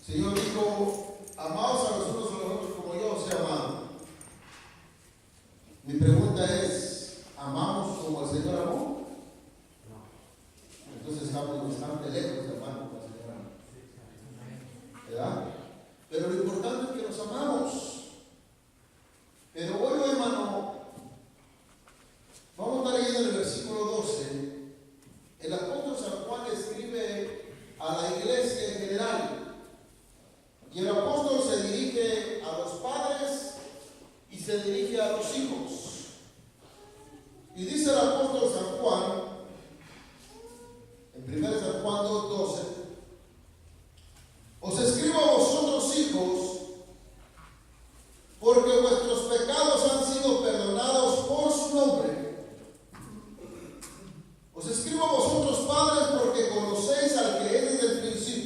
Señor dijo, amaos a los unos a los otros como yo os he amado. Mi pregunta es, ¿amamos como el Señor amó? Entonces estamos bastante lejos de amar como el Señor amó, ¿verdad? Pero lo importante es que nos amamos. Pero hoy, hermano, vamos a estar leyendo el versículo 12. El apóstol San Juan escribe a la iglesia en general. Y el apóstol se dirige a los padres y se dirige a los hijos. Y dice el apóstol San Juan, en 1 San Juan 2:12, os escribo a vosotros, hijos, porque vuestros pecados han sido perdonados por su nombre. Os escribo a vosotros, padres, porque conocéis al que es desde el principio.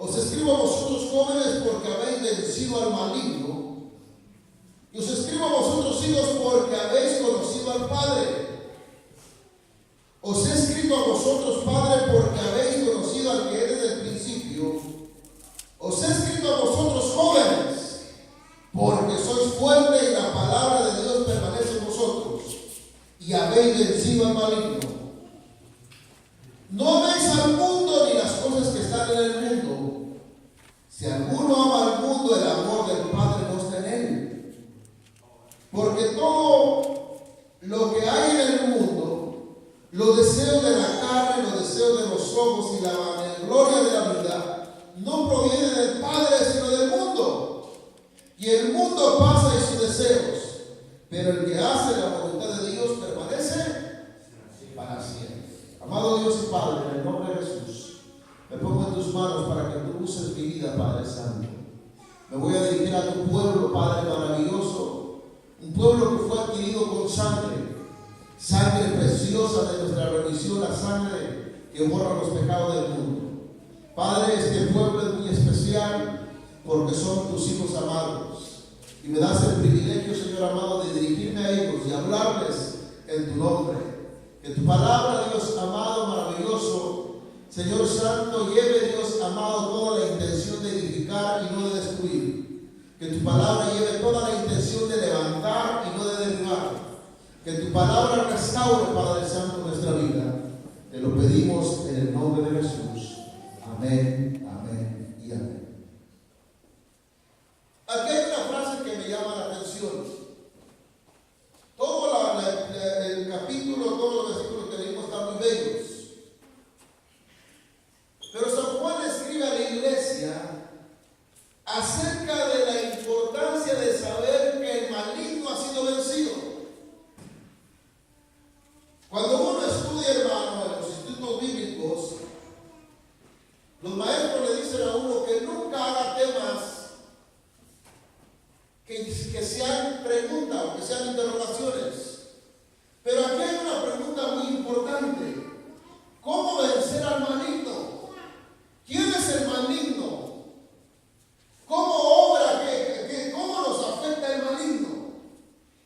Os escribo a vosotros, jóvenes, porque habéis vencido al maligno. Y os escribo a vosotros, hijos, porque habéis conocido al Padre. Os he escrito a vosotros, padres, porque habéis conocido al que es desde el principio. Os he escrito a vosotros, jóvenes, porque sois fuertes y la palabra de Dios permanece en vosotros, y habéis vencido al maligno. No améis al mundo ni las cosas que están en el mundo. Si alguno ama al mundo, el amor del Padre no está en él. Porque todo lo que hay en el mundo, los deseos de la carne, los deseos de los ojos y la vanagloria de la vida, no proviene del Padre, sino del mundo. Y el mundo pasa y sus deseos, pero el que hace la voluntad de Dios permanece para siempre. Amado Dios y Padre, en el nombre de Jesús, me pongo en tus manos para que tú uses mi vida, Padre Santo. Me voy a dirigir a tu pueblo, Padre maravilloso, un pueblo que fue adquirido con sangre preciosa de nuestra remisión, la sangre que borra los pecados del mundo. Padre, este pueblo es muy especial porque son tus hijos amados. Y me das el privilegio, Señor amado, de dirigirme a ellos y hablarles en tu nombre. Que tu palabra, Dios amado, maravilloso, Señor Santo, lleve, Dios amado, toda la intención de edificar y no de destruir. Que tu palabra lleve toda la intención de levantar y no de derribar. Que tu palabra restaure, Padre Santo, nuestra vida. Te lo pedimos en el nombre de Jesús. Amén, amén y amén. Aquí hay una frase que me llama la atención. Todo el capítulo, todos los versículos que leímos están muy bellos. Pero San Juan escribe a la iglesia acerca de la importancia de saber que el maligno ha sido vencido. Cuando uno estudia, hermano, en los institutos bíblicos, los maestros le dicen a uno que nunca haga temas que sean preguntas o que sean interrogaciones. Pero aquí hay una pregunta muy importante. ¿Cómo vencer al maligno? ¿Quién es el maligno? ¿Cómo obra? ¿Cómo nos afecta el maligno?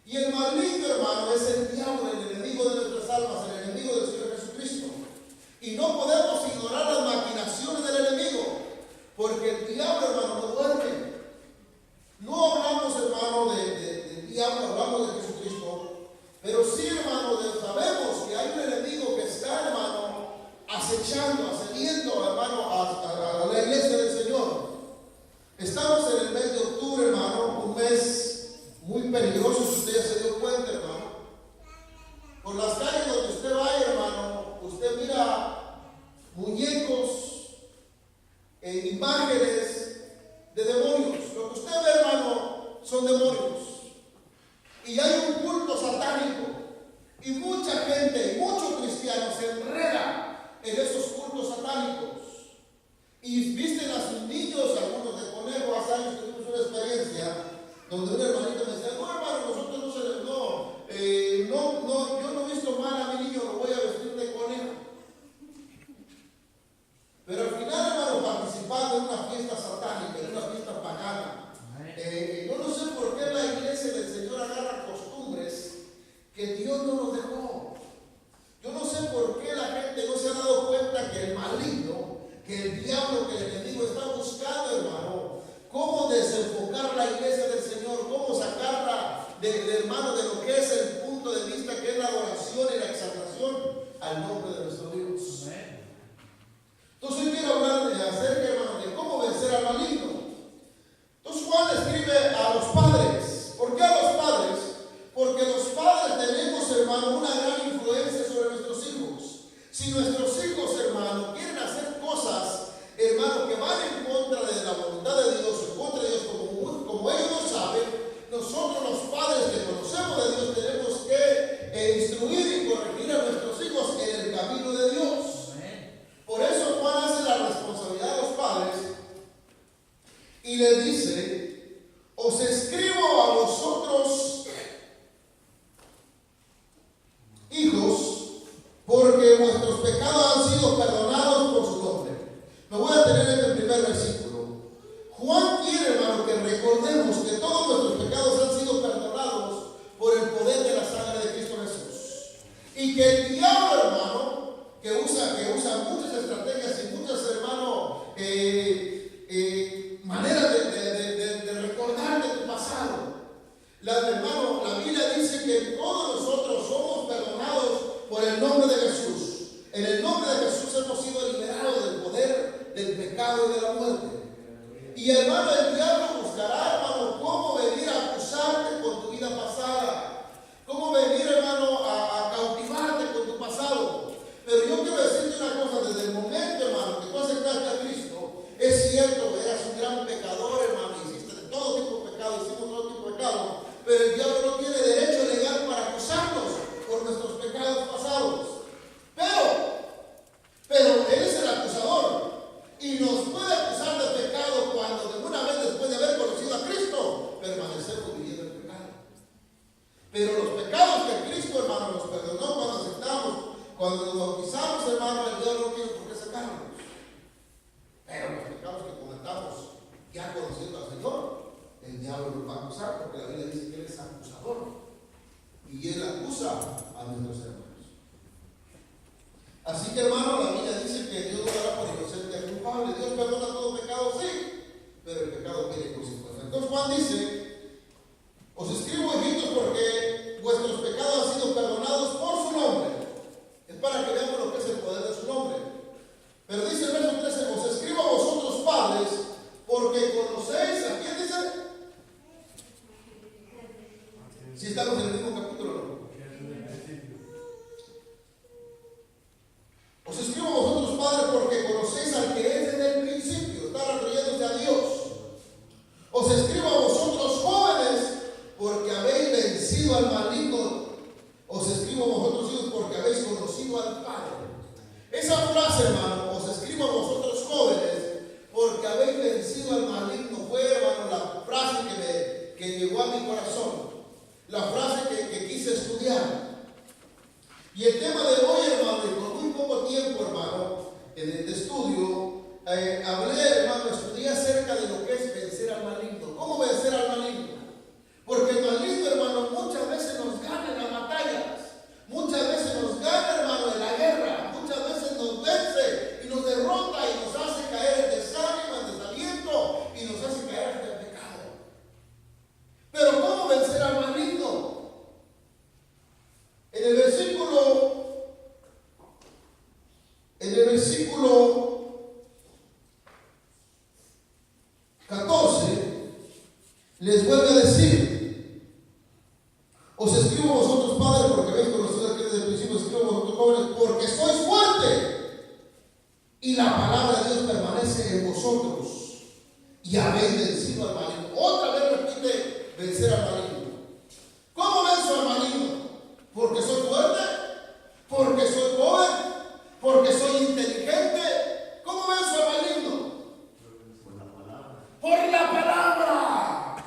Y el maligno, hermano, es el diablo, el enemigo de nuestras almas, el enemigo del Señor Jesucristo. Y no podemos ignorar las maquinaciones del enemigo, porque el diablo, hermano, no duerme. No hablamos, hermano, del diablo, hablamos de Jesucristo, pero sí, hermano, sabemos que hay un enemigo que está, hermano, acechando, asediando, hermano, a la iglesia del Señor. Estamos en el mes de octubre, hermano, un mes muy peligroso, si usted ya se dio cuenta, hermano. Por las calles donde usted vaya, hermano, usted mira muñecos, imágenes de demonios. Lo que usted ve, hermano, son demonios. Y hay un culto satánico. Y mucha gente, muchos cristianos se enredan en esos cultos satánicos. Y visten a sus niños, algunos de conejo. Hace años tuvimos una experiencia donde un hermanito me decía, no, hermano, nosotros yo no he visto mal a mi niño, lo voy a vestir de conejo. Pero al final, hermano, participando en una fiesta y les dice: os escribo a vosotros, hijos, porque vuestros pecados han sido perdonados por su nombre. Me voy a tener en el primer versículo. Juan quiere, hermano, que recordemos que todos nuestros pecados han sido perdonados por el poder de la sangre de Cristo Jesús. Y que el diablo, hermano, que usa muchas estrategias y muchas, hermano, maneras de recordar de tu pasado. Hermano, la Biblia dice que todos nosotros somos perdonados por el nombre de Jesús. En el nombre de Jesús hemos sido liberados del poder del pecado y de la muerte. Y hermano, el diablo buscará, hermano, cómo venir a acusarte con tu vida pasada, cómo venir, hermano, a cautivarte con tu pasado. Pero yo quiero decirte una cosa: desde el momento, hermano, que tú aceptaste a Cristo, es cierto, eras un gran pecador, hermano, hiciste todo tipo de pecado, hicimos todo tipo de pecado, pero el diablo no tiene derecho legal para acusarnos por nuestros pecados pasados. Pero Él es el acusador y nos puede acusar de pecado cuando de una vez, después de haber conocido a Cristo, permanecemos viviendo en pecado. Pero los pecados que Cristo, hermano, nos perdonó cuando aceptamos, cuando nos bautizamos, hermano, el diablo no tiene por qué sacarnos. Pero los pecados que cometamos ya conociendo al Señor, el diablo nos va a acusar, porque la Biblia dice que Él es acusador y Él acusa a nuestros hermanos. Así que, hermano, la Biblia dice que Dios no dará por inocente al culpable. Dios perdona todo pecado, sí, pero el pecado tiene consecuencias. Entonces Juan dice: os escribo, hijitos, porque vuestros pecados han sido perdonados por su nombre. Es para que veamos lo que es el poder de su nombre. Pero dice el verso 13: os escribo a vosotros, padres, porque conocéis. ¿A quién dice? Si estamos en el mismo capítulo, ¿no? Os escribo a vosotros, padres, porque conocéis al que es desde el principio. Está refiriéndose a Dios. Os escribo a vosotros, jóvenes, porque habéis vencido al maligno. Os escribo a vosotros, hijos, porque habéis conocido al Padre. Esa frase, hermano, os escribo a vosotros, jóvenes, porque habéis vencido al maligno, fue, hermano, la frase que llegó a mi corazón. La frase que quise estudiar. Y el tema de hoy, hermano, y con muy poco tiempo, hermano, de estudio, hermano, estudié acerca de lo que es vencer al maligno. ¿Cómo vencer al maligno? Porque el maligno, hermano, muchas veces nos gana en las batallas, muchas veces nos gana, hermano, en la guerra, muchas veces nos vence y nos derrota y nos hace caer en desánimo, en desaliento y nos hace caer hasta el pecado. Pero ¿cómo vencer al maligno? En el versículo 14 les vuelve a decir: os escribo a vosotros, padres, porque habéis conocido a que desde el principio. Os escribo a vosotros, jóvenes, porque sois fuertes y la palabra de Dios permanece en vosotros y habéis vencido al maligno. Otra vez repite: vencer al maligno. ¿Cómo venzo al maligno? Porque soy fuerte, porque soy joven, porque soy inteligente. ¿Cómo venzo al maligno? Por la palabra. Por la palabra.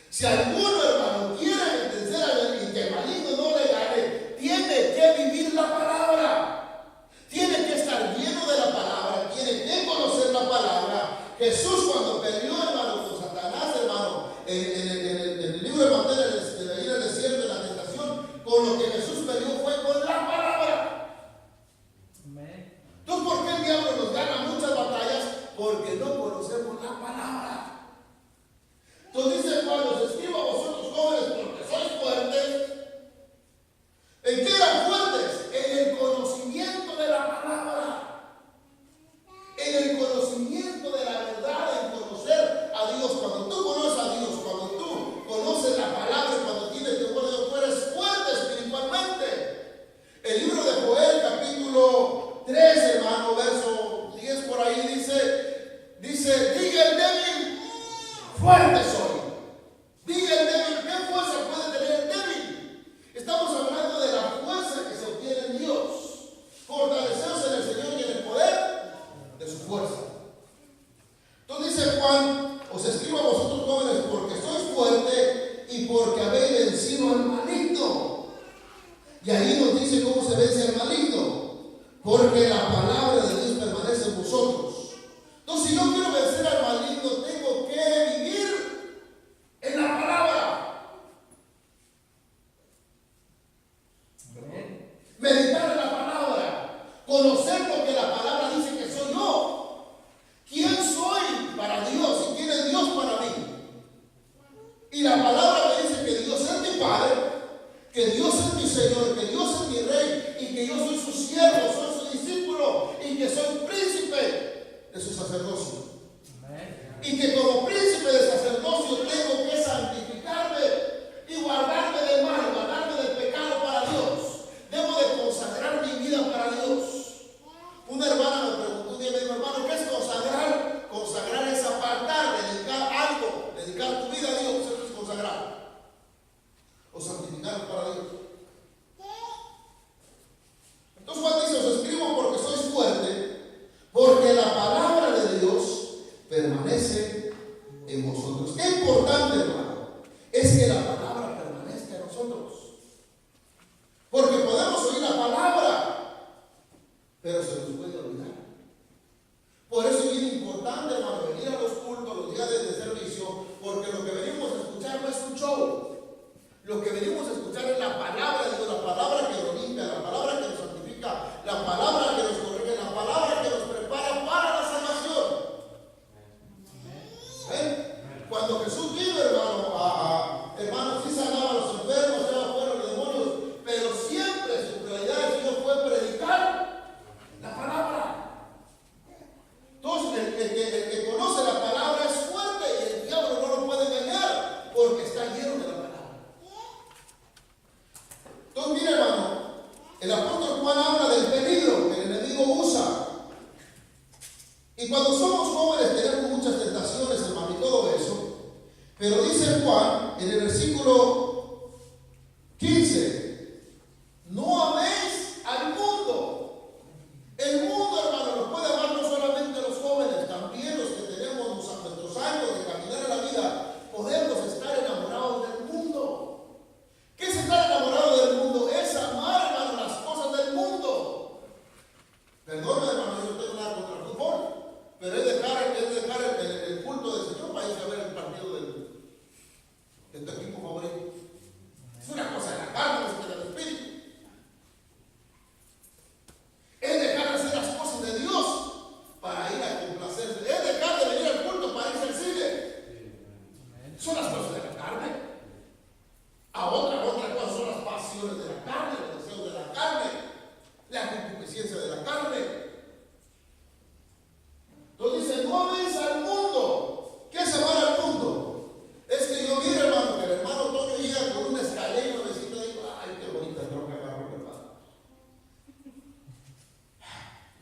Si alguno, hermano, quiere vencer al maligno y que el maligno no le gane, tiene que vivir la palabra. Tiene que estar lleno de la palabra, tiene que conocer la palabra. Jesús, cuando peleó, hermano, con Satanás, hermano, en el libro de Mateo, de la ira del desierto, de la tentación, con lo que Jesús peleó fue con la palabra. Entonces, ¿por qué el diablo nos gana muchas batallas? Porque no conocemos la palabra. Entonces dice Pablo: os escribo a vosotros, jóvenes, porque sois fuertes. ¿En qué eran fuertes? En el conocimiento de la palabra, en el conocimiento de la verdad, en conocer a Dios. Cuando tú conoces a Dios, cuando tú conoces la palabra, cuando tienes temor de Dios, tú eres fuerte espiritualmente. El libro de Joel, capítulo 3, hermano, verso 10 por ahí, dice: diga el débil, fuerte soy. Diga el débil, ¿qué fuerza puede tener el débil? Estamos hablando de la fuerza que se obtiene en Dios. Fortaleceos en el Señor y en el poder de su fuerza. Entonces dice Juan: os escribo escribo a vosotros jóvenes porque sois fuerte y porque habéis vencido al maligno. Y ahí nos dice cómo se vence al maligno. Porque la palabra de Dios permanece en vosotros. Entonces, si yo quiero vencer al maligno, tengo que vivir en la palabra. Meditar en la palabra. Conocer lo que la palabra dice que soy yo. ¿Quién soy para Dios y quién es Dios para mí? Y la palabra me dice que Dios es mi Padre, que Dios es mi Señor, que Dios es mi Rey y que yo soy su siervo, soy su discípulo y que soy príncipe de su sacerdocio. Y que como príncipe de sacerdocio tengo que santificarme y guardarme del mal, guardarme del pecado para Dios. Debo de consagrar mi vida para Dios. Una hermana me preguntó un día, me dijo, hermano, ¿qué es consagrar? Consagrar es apartar, dedicar algo, dedicar tu vida a Dios, eso es consagrar. O santificar para Dios. Entonces Juan dice, os escribo porque sois fuerte, porque la palabra de Dios permanece en vosotros. Qué importante, hermano, es que la palabra permanezca en nosotros. Porque podemos oír la palabra, pero se nos puede olvidar. Por eso es bien importante, hermano, venir a los cultos, los días de servicio, porque lo que venimos a escuchar no es un show. Lo que venimos a escuchar es la palabra de Dios, la palabra que nos limpia, la palabra que nos santifica, la palabra que nos corrige, la palabra que nos prepara para la salvación. Cuando Jesús vino, hermano, sí sanaba a los enfermos, echaba fuera los demonios, pero siempre su prioridad del Señor fue predicar la palabra. Entonces, el que conoce la palabra es fuerte y el diablo no lo puede engañar porque está lleno de la palabra. Entonces, mire, hermano, el apóstol Juan habla del peligro que el enemigo usa. Y cuando somos jóvenes tenemos muchas tentaciones, hermano, y todo eso. Pero dice Juan en el versículo 15, no améis al mundo. El mundo, hermano, nos puede amar no solamente los jóvenes, también los que tenemos nuestros años de caminar en la vida, podemos estar enamorados del mundo. ¿Qué es estar enamorado del mundo? Es amar, hermano, las cosas del mundo. Perdón, hermano, yo no tengo nada contra el fútbol, pero es dejar el culto del Señor para irse a ver el partido de tu equipo favorito. Es una cosa de la carne, es del espíritu. Es dejar de hacer las cosas de Dios para ir a complacerse. Es dejar de venir al culto para irse al cine. Son las cosas de la carne. Otra cosa son las pasiones de la carne, los deseos de la carne, la concupiscencia de la carne. Entonces dice, no améis al mundo. ¿Qué es amar al mundo? Es que yo miro, hermano, que el hermano Toño llega con una escalera y una vecina y digo, ay, qué bonita troca agarró, hermano.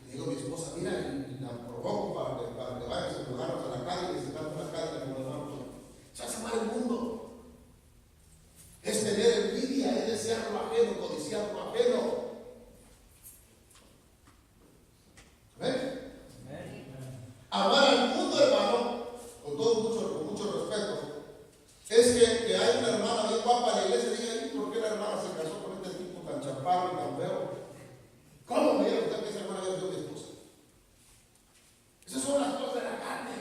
Y digo a mi esposa, mira, y la provoco para que vaya a saludarnos a la calle y se cante una calle como el hermano Toño. Eso es amar el mundo. Es tener envidia, es desear lo ajeno, codiciar lo ajeno. ¿Ven? Amar al mundo, hermano, con mucho respeto, es que hay una hermana bien guapa en la iglesia y diga, ¿por qué la hermana se casó con este tipo tan chaparro y tan feo? ¿Cómo me dijo usted que esa hermana había sido mi esposa? Esas son las cosas de la carne.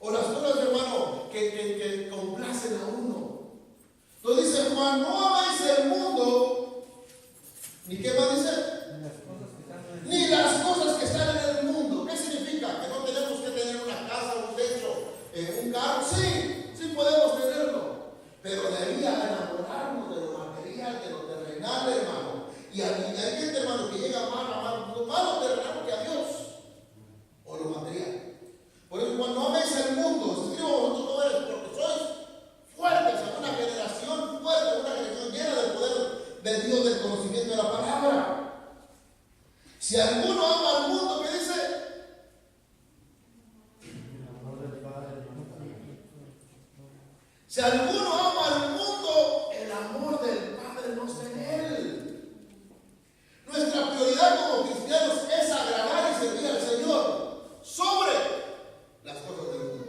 O las cosas, hermano, que complacen a uno. Entonces dice Juan, no améis el mundo, ni qué más dice, ni las cosas que están en el mundo. ¿Qué significa? Que no tenemos que tener una casa, un techo, un carro. Sí podemos tenerlo, pero de ahí a enamorarnos de lo material, de lo terrenal, hermano. Y hay gente, hermano, que llega más lo terrenal que a Dios, o lo material. Por eso cuando améis el mundo, os escribo a vosotros jóvenes porque sois fuertes, una generación fuerte, una generación llena del poder de Dios, del conocimiento de la palabra. Si alguno ama al mundo, ¿qué dice? Si alguno ama al mundo, el amor del Padre no está en él. Nuestra prioridad como cristianos es agradar y servir al Señor sobre las cosas del mundo.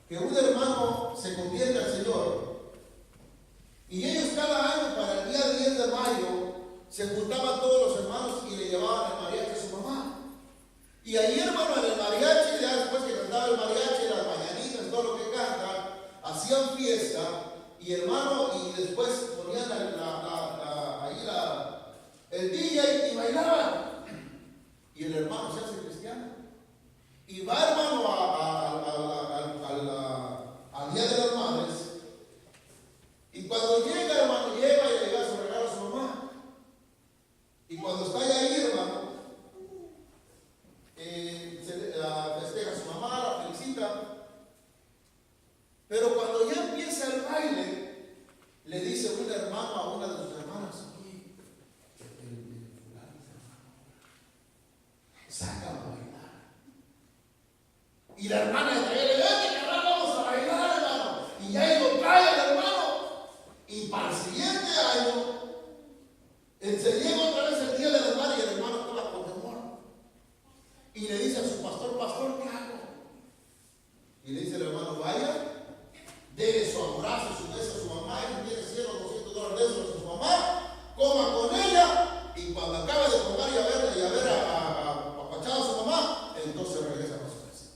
que un hermano se convierte al Señor, y ellos cada año para el día 10 de mayo se juntaban todos los hermanos y le llevaban el mariachi a su mamá. Y ahí, hermano, en el mariachi, ya después que cantaba el mariachi, las mañanitas, todo lo que cantan, hacían fiesta, y hermano, y después ponían el DJ y bailaban. Y el hermano se hace cristiano. Y va, hermano, al Día de las Madres. Y cuando llega, hermano, llega y le da su regalo a su mamá. Y cuando está ahí, hermano, festeja a su mamá, la felicita. Pero cuando ya empieza el baile, le dice un hermano a una de sus hermanas: oye, sácalo a bailar. Y la hermana de Israel le dice: que ahora vamos a bailar, hermano. Y ya él lo trae al hermano. Y para el siguiente año, se llega otra vez el Día de las Madres y el hermano estaba con temor. Y le dice a su pastor: pastor, ¿qué hago? Y le dice el hermano: vaya, dele su abrazo, su beso a su mamá, y tiene $100 o $200 de esos a su mamá, coma con ella, y cuando acabe de comer y haber apachado a su mamá, entonces regresa a su casa.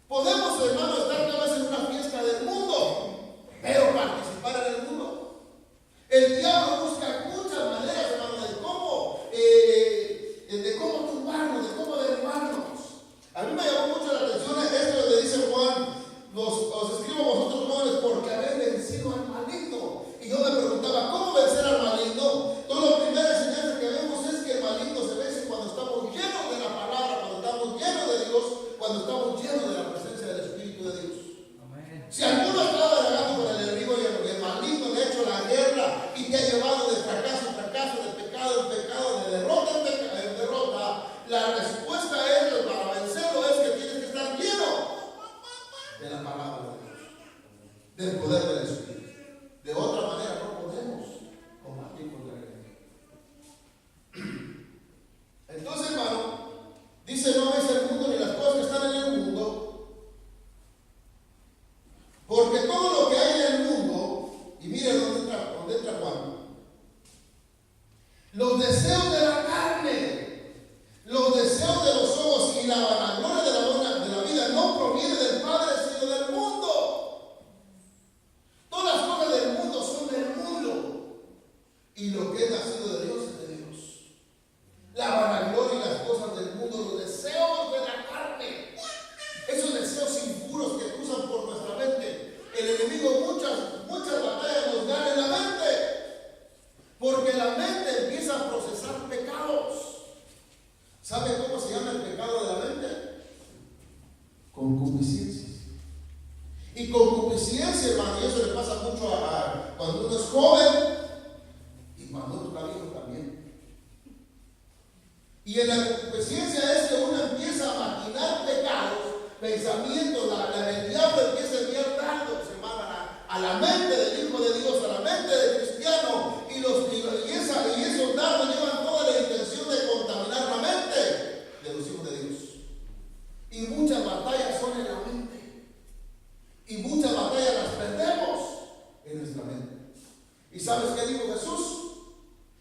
Podemos, hermano, estar tal vez en una fiesta del mundo, pero participar en el mundo. El diablo busca muchas maneras, hermano, de cómo tumbarnos, de cómo derribarnos. A mí me llamó mucho la atención esto que dice Juan: os escribo a vosotros jóvenes porque habéis vencido al maligno. Y yo me preguntaba: ¿cómo vencer al maligno? Toda la primera enseñanza que vemos es que el maligno se vence cuando estamos llenos de la palabra, cuando estamos llenos de Dios, cuando estamos llenos de la presencia del Espíritu de Dios. Amén. Si alguno está navegando con el enemigo y el maligno le ha hecho la guerra y te ha llevado de fracaso en fracaso, de pecado en pecado, de derrota en derrota, la respuesta es, para vencerlo, es que tienes que estar lleno de la palabra de Dios, del poder del Espíritu. De otra manera no podemos combatir contra el enemigo. Entonces, hermano, dice: no es el mundo ni las cosas que están en el mundo, porque todo lo que hay en el mundo, y miren dónde entra Juan, los deseos de la carne, los deseos de los ojos y la vanagloria de la vida no proviene del Padre, sino del mundo. Todas las cosas del mundo son del mundo, y lo que es nacido de Dios es de Dios. La vanagloria y las cosas del mundo, los deseos de la carne, esos deseos impuros que cruzan por nuestra mente. El enemigo muchas batallas nos gana en la mente, porque la mente empieza a procesar pecados. ¿Sabe cómo se llama el pecado de la mente? Concupiscencia. Y concupiscencia, hermano, y eso le pasa mucho cuando uno es joven y cuando uno está viejo también. Y en la concupiscencia es que uno empieza a maquinar pecados, pensamientos, el diablo empieza a enviar dardos, hermano, a la mente del Hijo de Dios, a la mente del cristiano, y esos dardos llevan toda la intención de contaminar la mente de los hijos de Dios. Y muchas batallas son en la mente, y muchas batallas las perdemos en nuestra mente. ¿Y sabes qué dijo Jesús?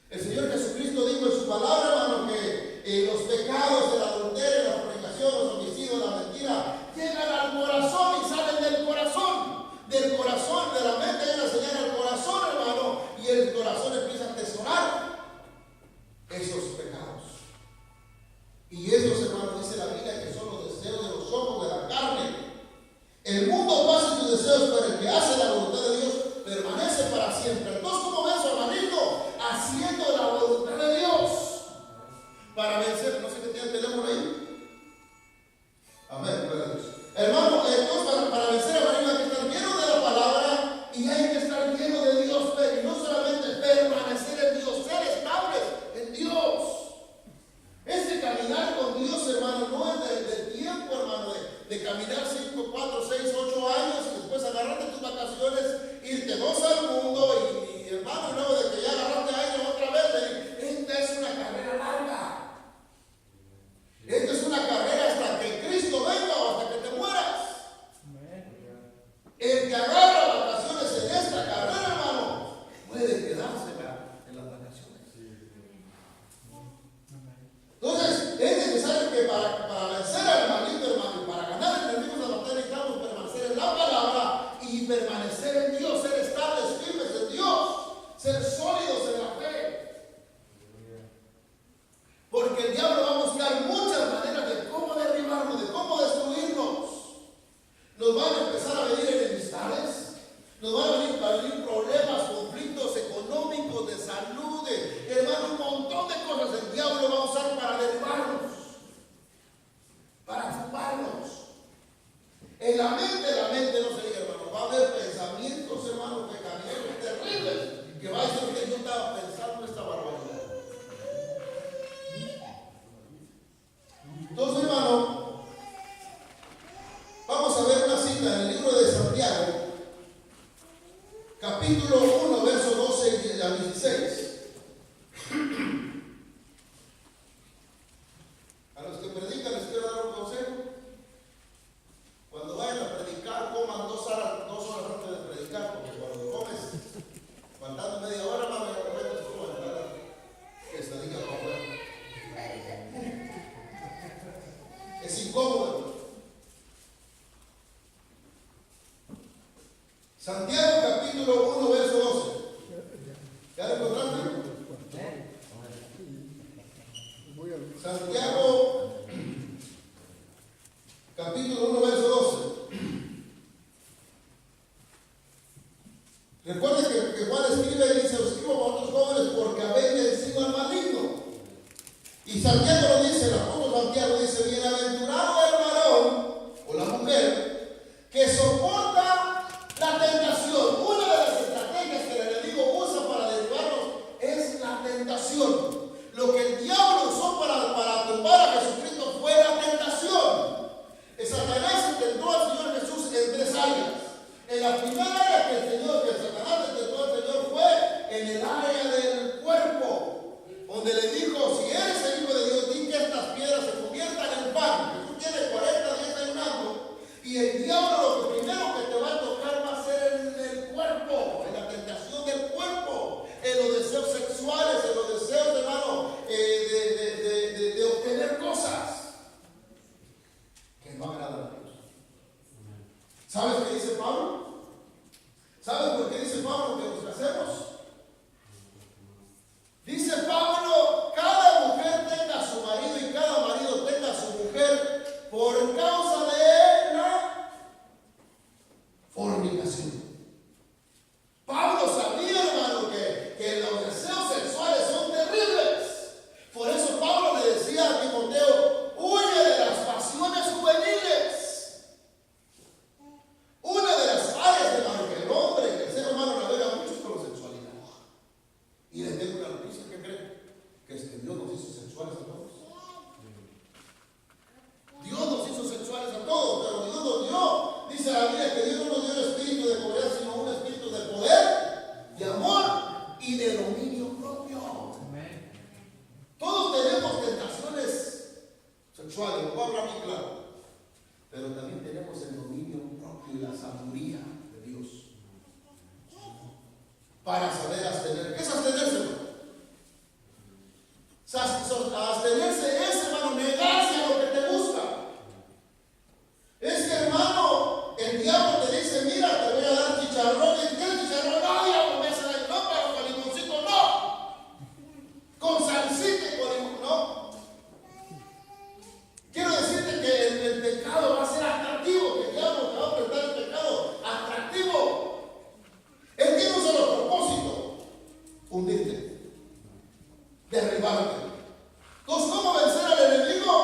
El Señor Jesucristo dijo en su palabra, hermano, que los pecados, el adulterio, la fornicación, los homicidios, la mentira, llegan al corazón y salen del corazón. Del corazón, de la mente, hay una señal al corazón, hermano, y el corazón empieza a atesorar esos pecados. Y esos, hermano, dice la Biblia, que son los deseos de los ojos, de la carne. El mundo pasa sus deseos, pero el que hace la voluntad de Dios permanece para siempre. Entonces, ¿cómo ves al maligno? Haciendo la voluntad de Dios para vencer. No sé qué tenemos ahí. Amén, gloria a Dios. Hermano, entonces para vencer al maligno hay que estar lleno de la palabra y hay que estar lleno de Dios, pero no solamente permanecer en Dios, ser estables en Dios. Ese caminar con Dios, hermano, no es de tiempo, hermano, de caminar 5, 4, 6, 8 años y después agarrarte tus vacaciones, irte 2 al mundo y hermano, luego de que ya agarraste años otra vez, esta es una carrera larga. Esta es una carrera hasta que Cristo venga o hasta que te mueras. permanecer en Dios, ser estables, firmes en Dios, ser sólidos en la fe. Porque el diablo va a buscar muchas maneras de cómo derribarnos, de cómo destruirnos. Nos van a empezar a venir enemistades, nos van a venir problemas, conflictos económicos, de salud, hermano, un montón de cosas el diablo va a usar para derribarnos, para tumbarnos. En la mente no se diga, hermano, va a haber pensamientos, hermano, pecaminosos terribles, que va a decir que yo estaba pensando esta barbaridad. Entonces, hermano, vamos a ver una cita en el libro de Santiago, capítulo 1, versos 12 al 16. A los que predican les quiero dar un consejo. Cuando vayan a predicar, coman 2 horas antes de predicar, porque cuando comes, faltando media hora, hermano, ya no metes como entrar esta diga para afuera. Es incómodo. Santiago capítulo 1, verso 12. ¿Ya lo encontraste? Santiago capítulo 1, verso 12. Recuerden que Juan escribe y dice: os escribo a vosotros jóvenes porque habéis vencido al maligno. Y Santiago lo dice, el apóstol Santiago dice: bienaventurado el varón o la mujer que soporta la tentación. Una de las estrategias que el enemigo usa para derribarnos es la tentación. Lo que el diablo usó para tumbar a Jesucristo fue la tentación. Satanás intentó al Señor Jesús en 3 áreas. En la primera área que Satanás intentó al Señor fue en el área del cuerpo, donde le dijo: si eres el Hijo de Dios, di que estas piedras se conviertan en pan. Jesús tiene 40 días ayunando, y el diablo lo primero que te va a tocar va a ser en el cuerpo, en la tentación del cuerpo, en los deseos sexuales, en los deseos, hermano, de obtener cosas que no agradan a Dios. ¿Sabes qué dice Pablo? ¿Sabes por qué dice Pablo que nos casemos? Dice Pablo: cada mujer tenga a su marido y cada marido tenga a su mujer por causa de la fornicación. Pablo sabía, hermano, que los deseos sexuales son terribles. Por eso Pablo le decía a Timoteo: huye de las pasiones juveniles. Una de las áreas, hermano, que el hombre, que el ser humano navega mucho es con la sexualidad. Y les tengo una noticia: ¿qué creen? Que es que Dios nos hizo sexuales a todos. Dios nos hizo sexuales a todos, pero Dios nos dio, dice la Biblia, que Dios no nos dio el espíritu de poder, sino un espíritu de poder, de amor y de dominio propio. Todos tenemos tentaciones sexuales, lo voy a hablar bien claro, pero también tenemos el dominio propio y la sabiduría de Dios para saber abstener. ¿Qué es abstenerse, hermano? Abstenerse es, hermano, negarse a lo que te gusta. Es que, hermano, el diablo te dice: mira, te voy a dar chicharrón. ¿Y qué chicharrón? No, diablo, me hace la no, pero con limoncito no. Con salsita y con limón, no. Quiero decirte que el pecado va a ser atractivo, que el diablo te va a prestar el pecado atractivo. Él tiene un solo propósito: hundirte, derribarte. Entonces, ¿cómo vencer al enemigo?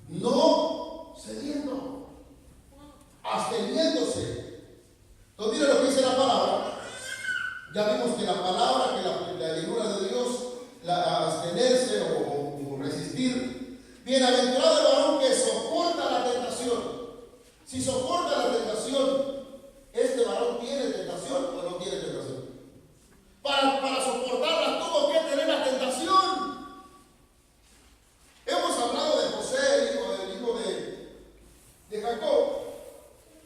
No cediendo, absteniéndose. Entonces, mira lo que dice la palabra. Ya vimos que la palabra, que la llenura de Dios, la abstenerse o resistir. Bienaventurado el varón que soporta la tentación. Si soporta la tentación, ¿este varón tiene tentación o no tiene tentación? Para soportarla tuvo que tener la tentación. Hemos hablado de José, el hijo de Jacob,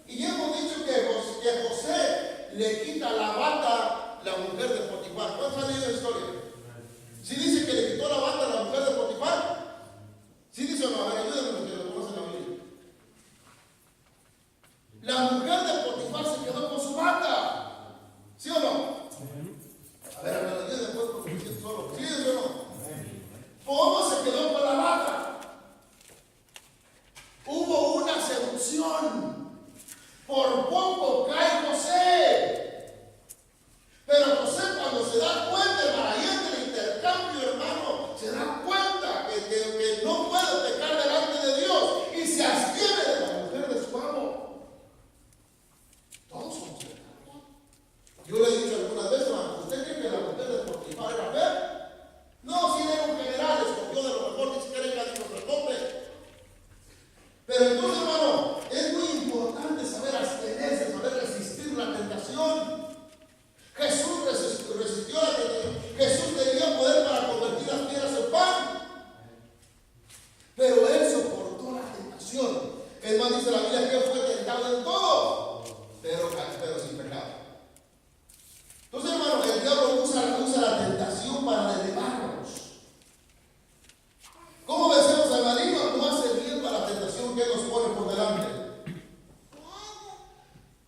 y hemos dicho que José le quita la bata la mujer de Potifar. ¿Cuántos han leído la historia? ¿Sí dice que le quitó la bata a la mujer de Potifar? ¿Sí dice o no? A ver, ayúdenme los que lo conocen la Biblia. La mujer de seducción. Por poco cae José. Pero José, cuando se da cuenta, hermano, ahí en el intercambio, hermano, se da cuenta que no puede pecar delante de Dios y se abstiene de la mujer de su amo. Todos somos pecados. Yo le he dicho algunas veces, hermano, ¿usted cree que la mujer de Potifar era fea? No, si era un general, escogió de lo mejor, ni siquiera era de nuestro nombre. Pero entonces, hermano, es muy importante saber abstenerse, saber resistir la tentación. Jesús resistió la tentación. Jesús tenía poder para convertir las piedras en pan. Pero él soportó la tentación. Es más, dice la Biblia que él fue tentado en todo, pero sin pecado. Entonces, hermano, el diablo usa la tentación para derribarnos. ¿Cómo vencemos al maligno? No accediendo a la tentación que nos pone por delante.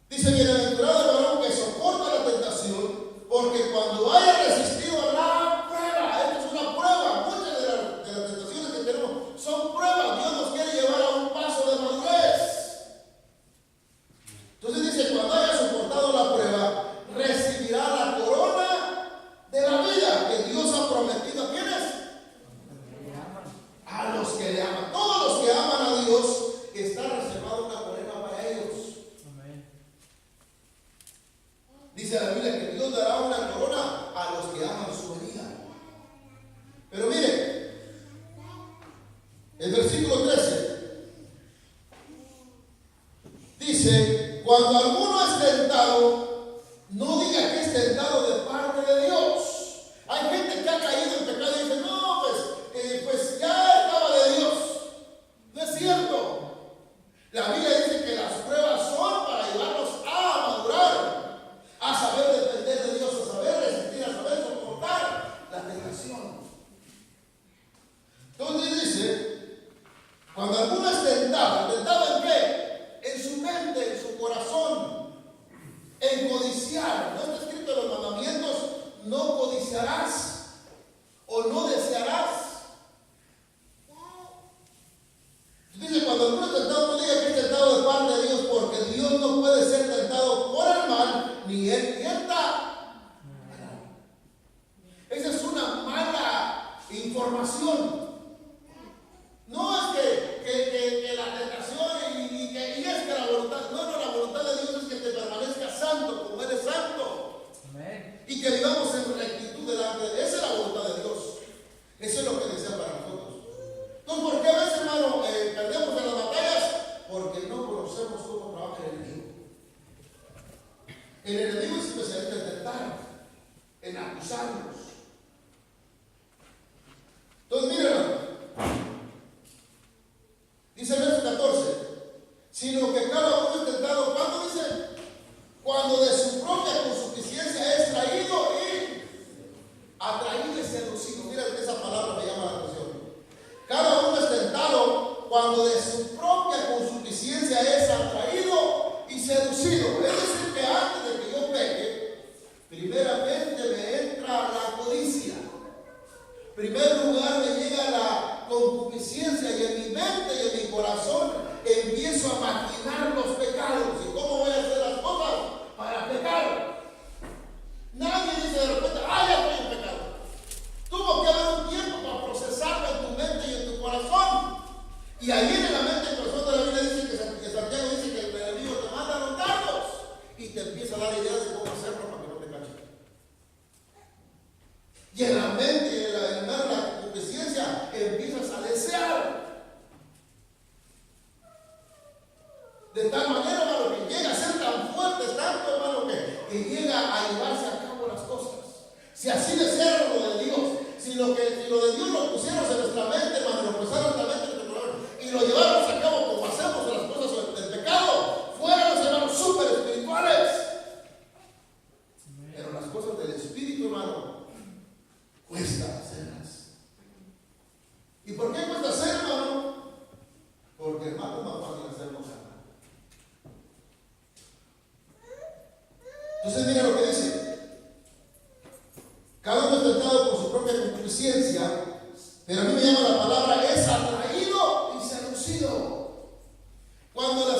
Dice, bienaventurado el varón que soporta la tentación, porque cuando haya resistido a la prueba, esto es una prueba, muchas de las tentaciones que tenemos son pruebas. Dios nos quiere llevar a un paso de madurez. Entonces dice, cuando haya soportado la prueba, recibirá la corona de la vida que Dios ha prometido. ¿A quiénes? A los que le aman. Todos los que aman a Dios, está reservada una corona para ellos. Dice la Biblia que Dios dará una corona a los que aman su venida. Pero mire, el versículo 13 dice, cuando alguno es tentado, no diga que es tentado de parte de Dios. Hay gente que ha caído en pecado y dice, no, pues ya estaba de Dios. No es cierto. La Biblia dice que las pruebas son para llevarnos a madurar, a saber depender de Dios, a saber resistir, a saber soportar la tentación. Entonces dice, cuando alguno es tentado, ¿tentado en qué? En su mente, en su corazón, en codiciar. ¿No está escrito en los mandamientos? No codiciarás o no desearás. Dice, cuando alguno es tentado, no diga que es tentado de parte de Dios, porque Dios no puede ser tentado por el mal, ni él tienta. Esa es una mala información. No es que la tentación y es que la voluntad, no, la voluntad de Dios es que te permanezcas santo como eres santo. Amén. Y que vivamos en rectitud delante de Él. Esa es la voluntad de Dios. Eso es lo que desea para nosotros. Entonces, ¿por qué a veces, hermano, perdemos en las batallas? Porque no conocemos cómo trabaja el enemigo. El enemigo es especialista en tentar, en acusarnos. Entonces, miren, hermano, dice el verso 14, sino que cada uno es tentado, ¿cuándo dice? Cuando de su propia consuficiencia es traído y atraído y seducido. Mira, esa palabra me llama la atención. Cada uno es tentado cuando de su propia consuficiencia es atraído y seducido. Es decir, que antes de que yo peque, primeramente me entra la codicia. En primer lugar me llega la concupiscencia y en mi mente y en mi corazón empiezo a maquinar los pecados. ¿Y cómo voy a hacer las cosas para pecar? Nadie dice de repente, ya estoy en pecado. Tuvo que haber un tiempo para procesarlo en tu mente y en tu corazón. Y ahí en la mente y el corazón de la Biblia dice que Santiago dice que el enemigo te manda los dardos y te empieza a dar ideas de cómo hacerlo para que no te cachen. Y en la mente y en la concupiscencia empiezas a desear. De tal manera, hermano, que llega a ser tan fuerte, tanto, hermano, que llega a llevarse a cabo las cosas. Si así desearon lo de Dios, si lo de Dios lo pusiéramos en nuestra mente, hermano, lo pusieron en nuestra mente y lo lleváramos a cabo como hacemos las cosas del pecado, fuéramos, hermanos, súper espirituales. Pero las cosas del espíritu, hermano, cuesta hacerlas. ¿Y por qué cuesta hacer, hermano? Porque, hermano, es más fácil hacerlo. Entonces, mira lo que dice. Cada uno es tentado por su propia concupiscencia, pero a mí me llama la palabra es atraído y seducido. Cuando la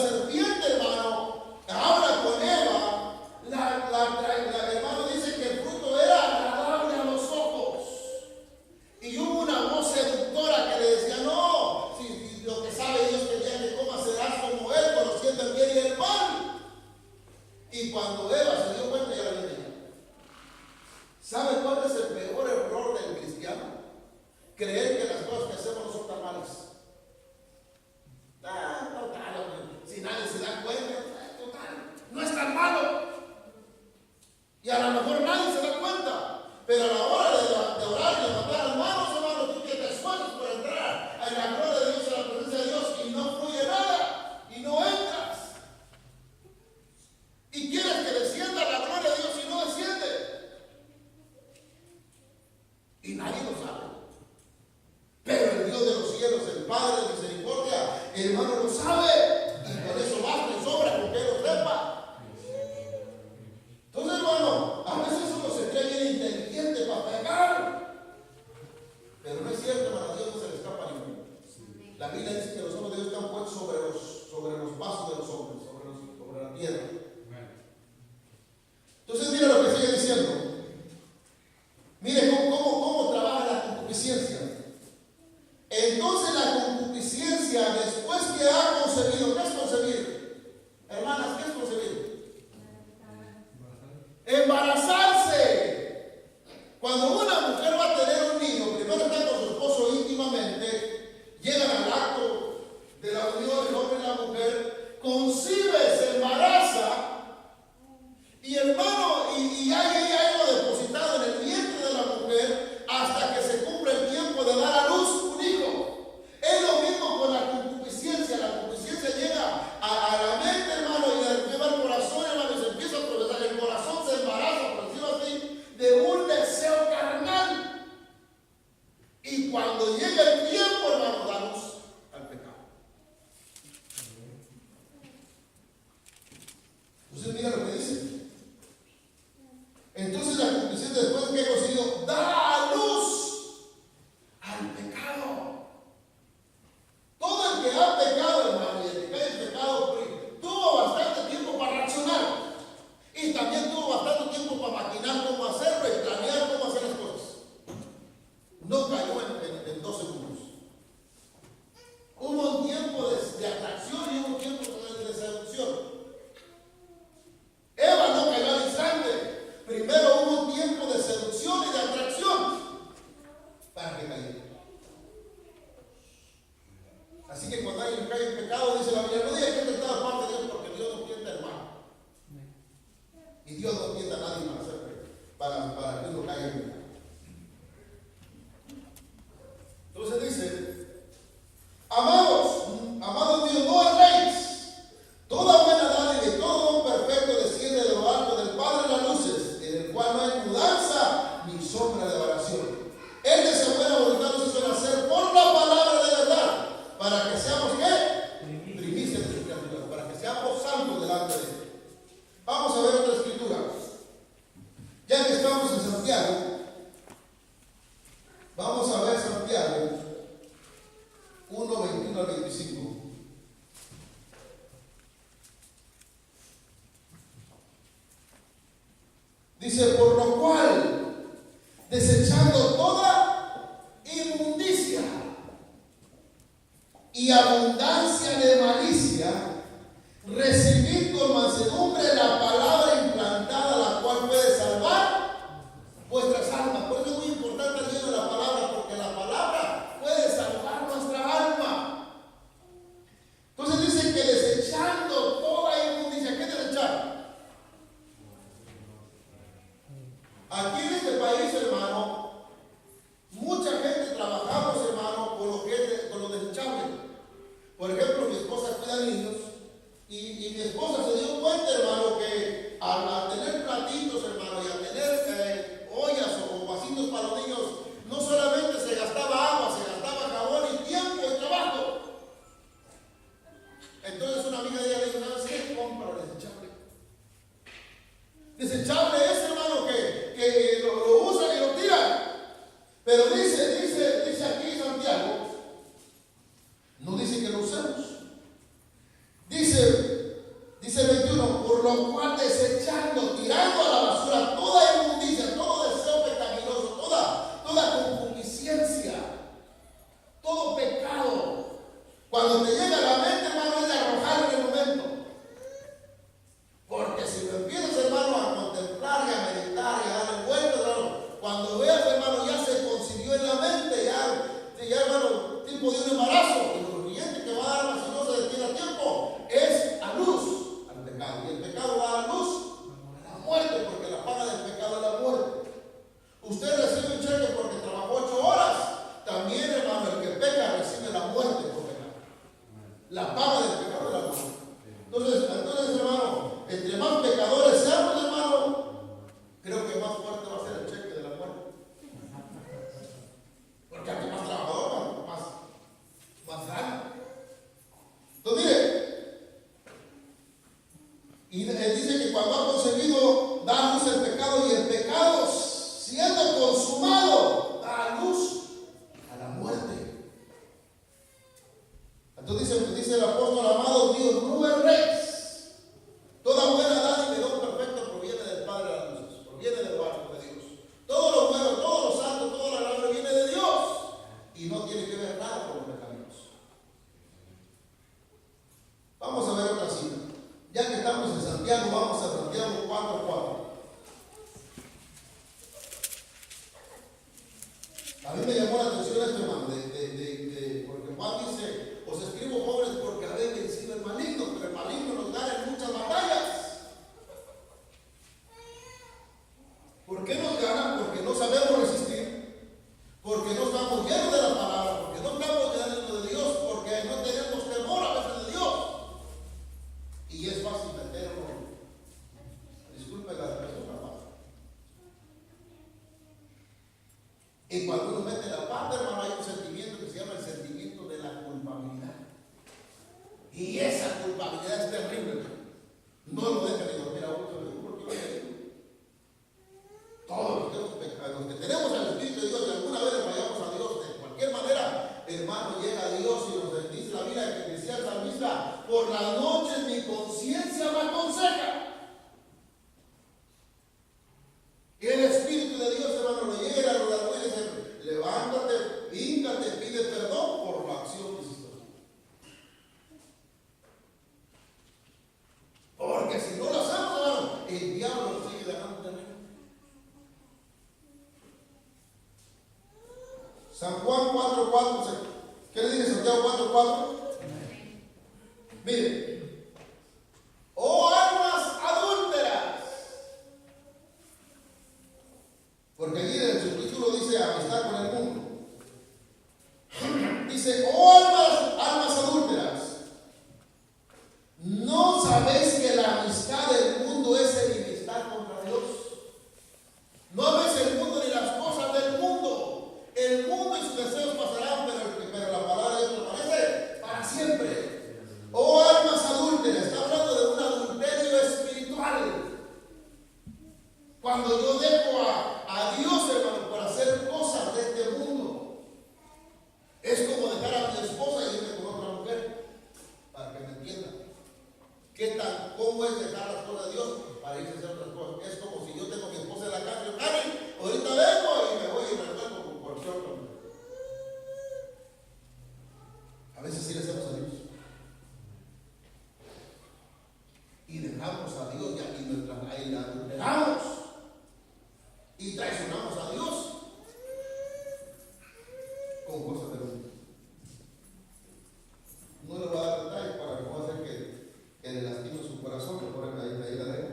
nadie se da cuenta. Total, no es tan malo. Y a lo mejor nadie se da cuenta. Pero a la hora de orar y levantar las manos, hermano, tú que te esfuerzas por entrar en la gloria de Dios, en la presencia de Dios, y no fluye nada, y no entras. Y quieres que descienda la gloria de Dios y no desciende. Y nadie lo sabe. Pero el Dios de los cielos, el Padre de misericordia, el hermano lo sabe. Y por eso basta y sobra con que lo sepa. Entonces, hermano, a veces uno se cree bien inteligente para pecar. Pero no es cierto, hermano, a Dios no se le escapa ninguno. La Biblia dice que los ojos de Dios están puestos sobre los vasos de los hombres, sobre la tierra. Entonces, mira lo que sigue diciendo. Mire cómo trabaja la concupiscencia. Entonces la concupiscencia, después que ha concebido, ¿qué es concebir? Hermanas, ¿qué es concebir? Embarazarse. Cuando una mujer va a tener un niño, primero está con su esposo íntimamente, llegan al acto de la unión del hombre y la mujer, concibe, se embaraza. Y hermano, y hay algo depositado en el vientre de la mujer hasta que se cumple el tiempo de dar a luz un hijo. Es lo mismo con la concupiscencia. La concupiscencia llega a la mente, hermano, y le lleva al corazón, hermano, y se empieza a procesar. El corazón se embaraza, por decirlo así, de un deseo carnal. Y cuando llega el tiempo, hermano, da luz al pecado. Entonces, mira lo que dice. Entonces la concupiscencia, después que he conseguido, da a luz al pecado. Todo el que ha pecado, hermano, y el que cae en pecado, tuvo bastante tiempo para reaccionar. Y también tuvo bastante tiempo para maquinar cómo hacerlo y planear cómo hacer las cosas. No cayó en 2 segundos. Hubo un tiempo de atracción y hubo un tiempo de seducción. Eva no cayó al instante. Primero hubo un tiempo de seducción y de atracción para que cayera. Así que cuando alguien cae en pecado, dice la Biblia, no diga que es pecado aparte de Dios, porque Dios no tienta al mal. Y Dios no tienta a nadie para que uno caiga en pecado. Entonces dice, amados míos, no erréis. Toda buena dádiva y todo don perfecto desciende de lo alto del Padre de las luces, en el cual no hay mudanza ni sombra de variación. Él de esa buena voluntad nos hizo nacer por la palabra de verdad, para que seamos ¿qué? Primicias de sus criaturas, para que seamos santos delante de Él. Vamos a ver otra escritura. Ya que estamos en Santiago, vamos a ver Santiago 1, 21 al 25. Dice, por lo cual, desechando toda inmundicia y abundancia de malicia, recibid con mansedumbre la palabra implantada, la cual puede salvar vuestras almas. Por eso es muy importante el libro de la palabra, porque la palabra puede salvar nuestra alma. Entonces dice que desechando toda inmundicia, ¿qué es desechar? Aquí en este país, hermano, mucha gente trabajamos, hermano, con lo desechable. Por ejemplo, mi esposa cuida niños y mi esposa se dio cuenta, hermano, que al tener platitos, hermano, y al tener ollas o vasitos para los niños, no solamente se gastaba agua, se gastaba jabón y tiempo y trabajo. Entonces una amiga de ella le dijo, ¿sabes qué? Compra desechable. Desechable es, hermano, que lo usan y lo tiran. Pero dice aquí Santiago, no dice que lo usemos. Dice 21, por lo cual desechando, tirando a la basura toda inmundicia, todo deseo pecaminoso, toda concupiscencia, todo pecado. Cuando te llega a la mente, hermano, es de arrojarlo en el momento. Porque si lo empiezas, hermano, a contemplar y a meditar y a darle vueltas, hermano, cuando veas, hermano, ya se concibió en la mente, ya hermano, tipo de un embarazo, y lo siguiente que va a dar, si no se detiene a tiempo, es a luz. Y él dice que cuando ha concebido, da a luz el pecado, y el pecado, siendo consumado, da a luz a la muerte. Entonces dice el apóstol: amados míos, no erréis. Toda buena dádiva y don perfecto proviene del Padre de las luces, proviene del barco de Dios. Todo lo bueno, todo lo santo, todo lo agradable viene de Dios y no tiene que ver nada con los pecaminosos. Vamos a ver otra cita. Ya que estamos en Santiago, vamos a Santiago 4:4. A mí me llamó la atención esto, hermano, porque Juan dice: os escribo, jóvenes, porque habéis vencido el maligno, pero el maligno nos gana en muchas batallas. ¿Por qué nos gana? Porque no sabemos resistir, porque no estamos llenos de la palabra, porque no estamos llenos de Dios, porque no tenemos temor a veces de Dios. Y es fácil meternos, disculpe la expresión, la pata. Y cuando uno mete la pata, hermano, hay un sentimiento que se llama el sentimiento de la culpabilidad. Y esa culpabilidad es terrible, hermano. No lo deja ni dormir a uno, ¿por qué lo digo? Todos los que tenemos al Espíritu de Dios y alguna vez le fallamos a Dios, de cualquier manera, hermano, llega a Dios y nos bendice la vida que decía el salmista: por las noches mi conciencia me aconseja. Y el Espíritu de Dios, hermano, lo llega, lo da y dice: levántate, híncate, pide perdón por la acción que hiciste. Porque si no lo hacemos, hermano, el diablo nos sigue ganando terreno. San Juan 4:4. ¿Qué le dice Santiago 4:4? Mire: oh almas adúlteras. Porque allí en el subtítulo dice amistad con el mundo. Dice: oh almas adúlteras, ¿no sabéis que la amistad del mundo es enemistad contra Dios? No améis el mundo ni las cosas del mundo. El mundo y sus deseos pasarán, pero la palabra de Dios permanece para siempre. Oh almas adúlteras, está hablando de un adulterio espiritual. Cuando yo dejo a Dios, hermano, para hacer cosas de este mundo, es como dejar a mi esposa y irme con otra mujer, para que me entiendan. ¿Cómo es dejar las cosas de Dios para irse a hacer otras cosas? Es como si yo tengo a mi esposa en la casa y yo: Karen, ahorita vengo y me voy y resuelvo con cualquier otro. A veces sí le hacemos a Dios. Y dejamos a Dios y la adulteramos. Y traicionamos a Dios con cosas de mundo. No le voy a dar detalles para que no hacer que le lastime su corazón, que por ahí la dejo.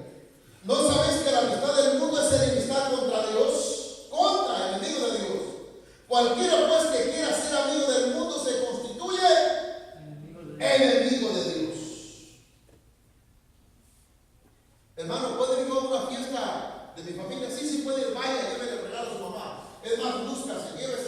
¿No sabéis que la amistad del mundo es enemistad contra Dios? Contra el enemigo de Dios. Cualquiera pues que quiera ser amigo del mundo se constituye enemigo de Dios. Hermano, ¿puede ir a una fiesta de mi familia? Sí, puede ir, vaya, llévele el regalo a su mamá. Es más, búscase, llévese